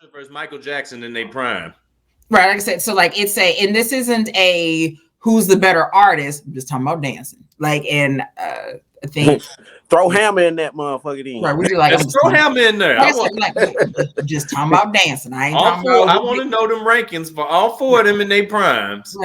Usher versus Michael Jackson in their prime. Right, like I said, so like and this isn't a who's the better artist. I'm just talking about dancing. Like, and I think throw Hammer in that motherfucker then. Right, we do like Let's throw Hammer in there. Just talking about dancing. I ain't all talking four. about. I want to know them rankings for all four of them in their primes.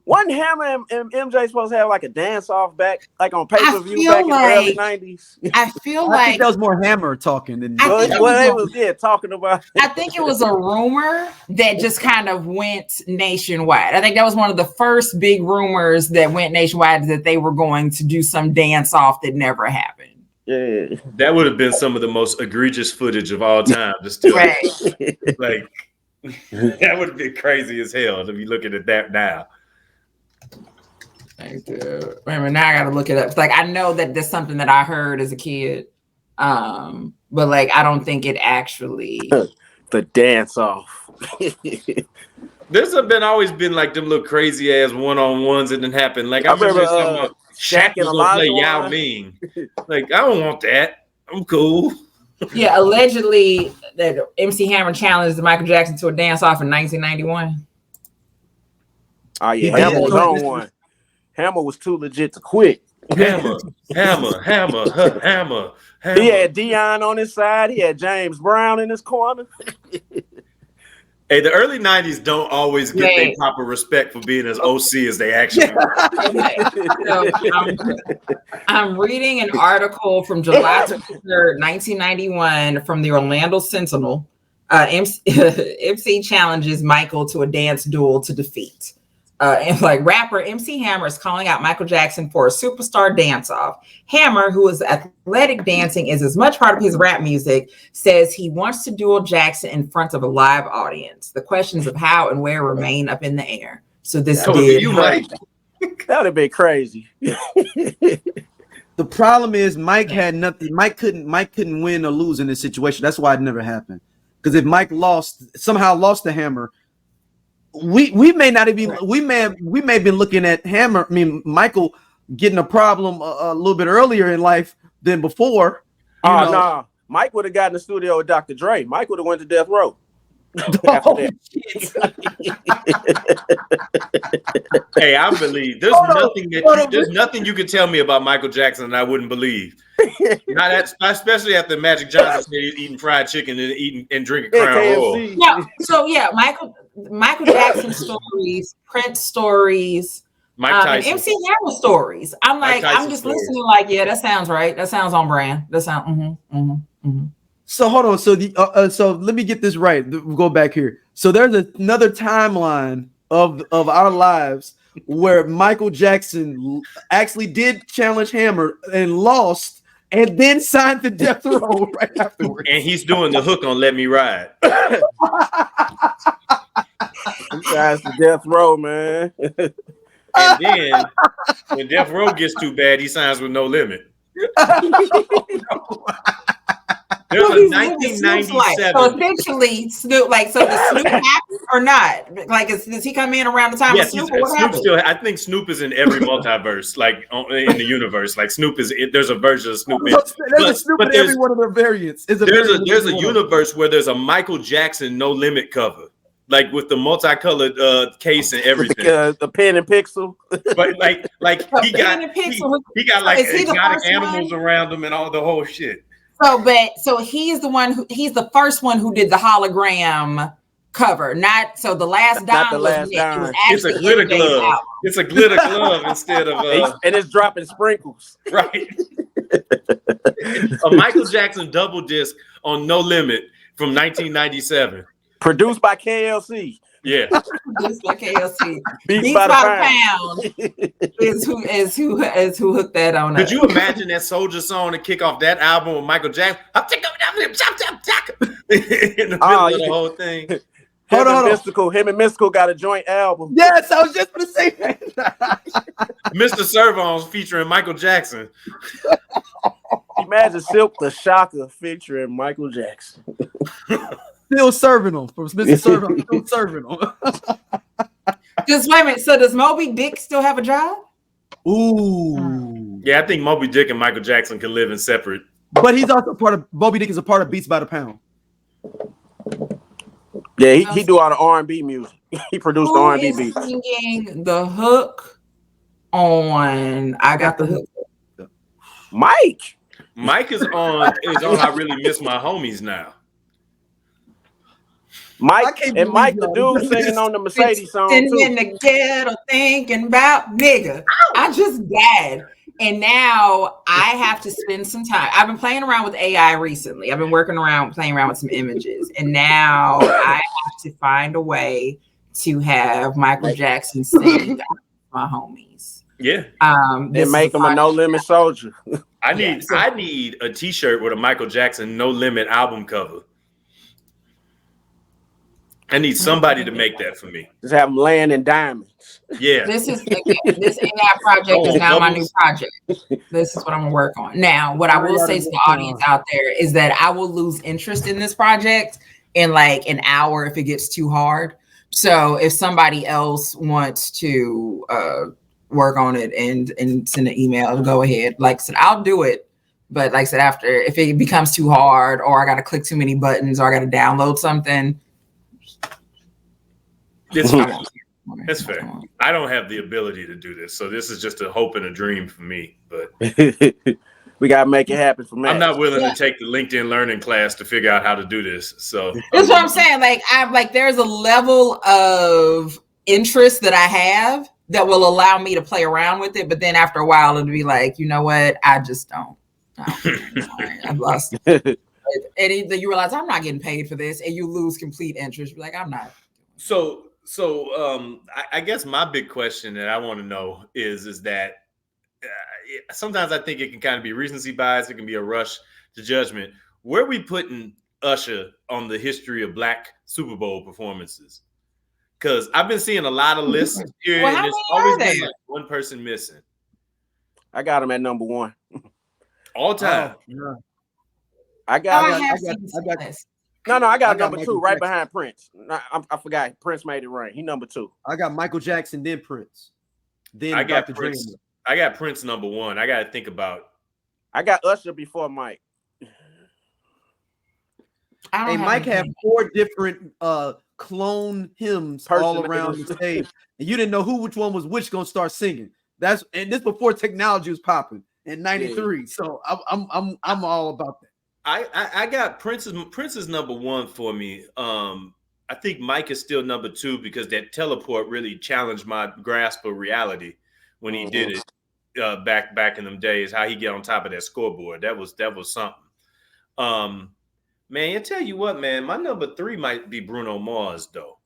Wasn't Hammer and MJ supposed to have like a dance off back, like on pay-per-view back in the early 90s? I feel I think that was more Hammer talking than talking about. I think it was a rumor that just kind of went nationwide. I think that was one of the first big rumors that went nationwide, that they were going to do some dance off that never happened. Yeah, that would have been some of the most egregious footage of all time. Just still, right. Like that would have been crazy as hell if you look at that now. Remember, now I gotta look it up. It's like I know that there's something that I heard as a kid, but like I don't think it actually the dance off. There's always been like them little crazy ass one-on-ones that didn't happen. Like I remember Shaq was gonna play Yao Ming. Like I don't want that. I'm cool. Yeah, allegedly that MC Hammer challenged Michael Jackson to a dance off in 1991. Oh yeah, Hammer was on one. Hammer was too legit to quit. Hammer. He had Dion on his side. He had James Brown in his corner. Hey, the early 90s don't always get their proper respect for being as OC as they actually are. So, I'm reading an article from July 23rd, 1991 from the Orlando Sentinel. MC challenges Michael to a dance duel to defeat. And like rapper MC Hammer is calling out Michael Jackson for a superstar dance-off. Hammer, who is athletic dancing is as much part of his rap music, says he wants to duel Jackson in front of a live audience. The questions of how and where remain up in the air. So this that would have been crazy. The problem is Mike had nothing. Mike couldn't win or lose in this situation. That's why it never happened. Because if Mike somehow lost the Hammer, we may not even we may have been looking at Hammer. I mean, Michael getting a problem a little bit earlier in life than before. Nah, Mike would have gotten the studio with Dr. Dre. Mike would have went to Death Row. Hey, I believe there's nothing you can tell me about Michael Jackson that I wouldn't believe. Not that, especially after Magic Johnson said he's eating fried chicken and drinking Crown Royal. Yeah, so yeah, Michael Jackson stories, Prince stories, Mike Tyson, MC Hammer stories. I'm like, I'm just listening. Like, yeah, that sounds right. That sounds on brand. That sounds. So hold on. So so let me get this right. We'll go back here. So there's another timeline of our lives where Michael Jackson actually did challenge Hammer and lost, and then signed the Death Row right afterwards. And he's doing the hook on "Let Me Ride." He signs the Death Row, man. And then when Death Row gets too bad, he signs with No Limit. There's a 1997. So essentially, Snoop, so does Snoop happen or not? Like, does he come in around the time of Snoop? Or what happened? I think Snoop is in every multiverse, like in the universe. Like Snoop is, there's a version of Snoop. There's a Snoop in every one of their variants. There's a universe where there's a Michael Jackson No Limit cover, like with the multicolored case and everything. The pen and pixel. But like he got like exotic animals around him and all the whole shit. So he's the first one who did the hologram cover. Not so the last Don was it's a glitter glove. It's a glitter glove instead of and it's dropping sprinkles. Right. A Michael Jackson double disc on No Limit from 1997. Produced by KLC. Yeah. Produced by KLC. Beats by the pound is who hooked that on. Could you imagine that Soldier song to kick off that album with Michael Jackson? In the middle of the whole thing. Him and Mystical got a joint album. Yes, I was just gonna say that. Mr. Servon's featuring Michael Jackson. Imagine Silk the Shocker featuring Michael Jackson. Still serving them from Mr. Servon. Still serving them. Just wait a minute. So does Moby Dick still have a job? Ooh. Yeah, I think Moby Dick and Michael Jackson can live in separate. But he's also part of Moby Dick is a part of Beats by the Pound. Yeah, he do all the R&B music. He produced the Who R&B is beats. singing the hook on I Got the Hook? Mike. Mike is on I Really Miss My Homies now. Mike the dude singing on the Mercedes song too. In the ghetto thinking about nigga. I just died. And now I have to spend some time. I've been playing around with AI recently. I've been playing around with some images. And now I have to find a way to have Michael Jackson sing My Homies. Yeah. And make him a No Limit soldier. I need a t-shirt with a Michael Jackson No Limit album cover. I need somebody to make that for me. Just have him laying in diamonds. Yeah. This AI project is now my new project. This is what I'm gonna work on. Now, what I will say to the audience out there is that I will lose interest in this project in like an hour if it gets too hard. So if somebody else wants to work on it and send an email, go ahead. Like I said, I'll do it. But like I said, after if it becomes too hard or I gotta click too many buttons or I gotta download something. That's fair. I don't have the ability to do this, so this is just a hope and a dream for me. But we gotta make it happen for me. I'm not willing to take the LinkedIn Learning class to figure out how to do this. So that's what I'm saying. Like there's a level of interest that I have that will allow me to play around with it, but then after a while it'll be like, you know what? I just don't. I've lost it. And either you realize I'm not getting paid for this, and you lose complete interest. You're like, I'm not. So I guess my big question that I want to know is that sometimes I think it can kind of be recency bias. It can be a rush to judgment. Where are we putting Usher on the history of Black Super Bowl performances? Because I've been seeing a lot of lists here, and there's always been like one person missing. I got him at number 1. All time. Yeah. I got number 2 right behind Prince. I forgot. Prince made it rain. He number 2. I got Michael Jackson, then Prince. Then I got Prince. I got Prince number 1. I got to think about. I got Usher before Mike. Hey, Mike had 4 different clone hymns all around the stage, and you didn't know which one was which gonna start singing. And this before technology was popping in '93. Yeah. So I'm all about that. I got Prince's number 1 for me. I think Mike is still number 2 because that teleport really challenged my grasp of reality when he did it back in them days. How he get on top of that scoreboard, that was something. Man, I tell you what, man, my number 3 might be Bruno Mars though.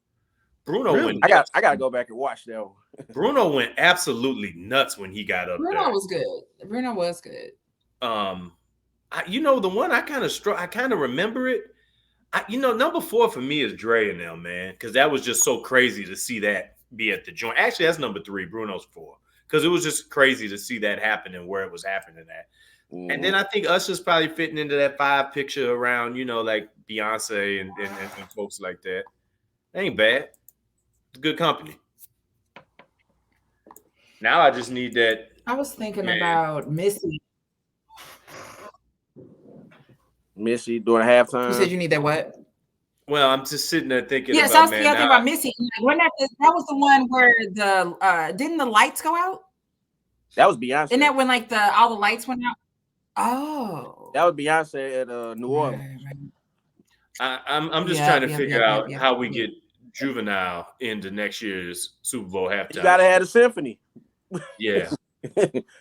Bruno went. I got to go back and watch that one. Bruno went absolutely nuts when he got up there. Bruno was good. The one I kind of remember it. Number 4 for me is Dre and them, man, because that was just so crazy to see that be at the joint. Actually, that's number 3. Bruno's 4, because it was just crazy to see that happen and where it was happening at. And then I think Usher's probably fitting into that 5 picture around, like Beyonce and folks like that. That ain't bad. It's good company. Now I just need that. I was thinking about Missy. Missy doing halftime. You said you need that what? Well, I'm just sitting there thinking. Yeah, so I was thinking about Missy. When that was the one where didn't the lights go out? That was Beyonce. Isn't that when all the lights went out? Oh, that was Beyonce at New Orleans. I'm just trying to figure out how we get Juvenile into next year's Super Bowl halftime. You gotta have a symphony. Yeah,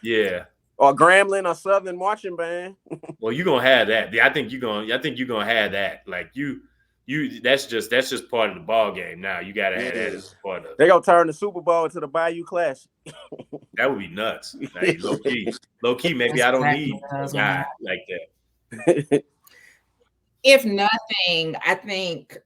yeah. Or Grambling or Southern Marching Band. Well, you're gonna have that. I think you're gonna have that. Like you. That's just part of the ball game. Now you gotta have that as part of. They gonna turn the Super Bowl into the Bayou Classic. That would be nuts. Like, low key. Maybe I don't need a guy like that. If nothing, I think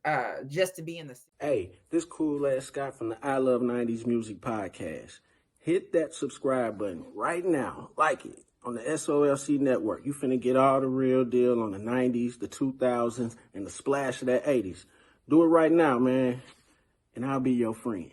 just to be in the. Hey, this cool ass Scott from the I Love 90s Music podcast. Hit that subscribe button right now. Like it on the SOLC Network. You finna get all the real deal on the 90s, the 2000s, and the splash of that 80s. Do it right now, man, and I'll be your friend.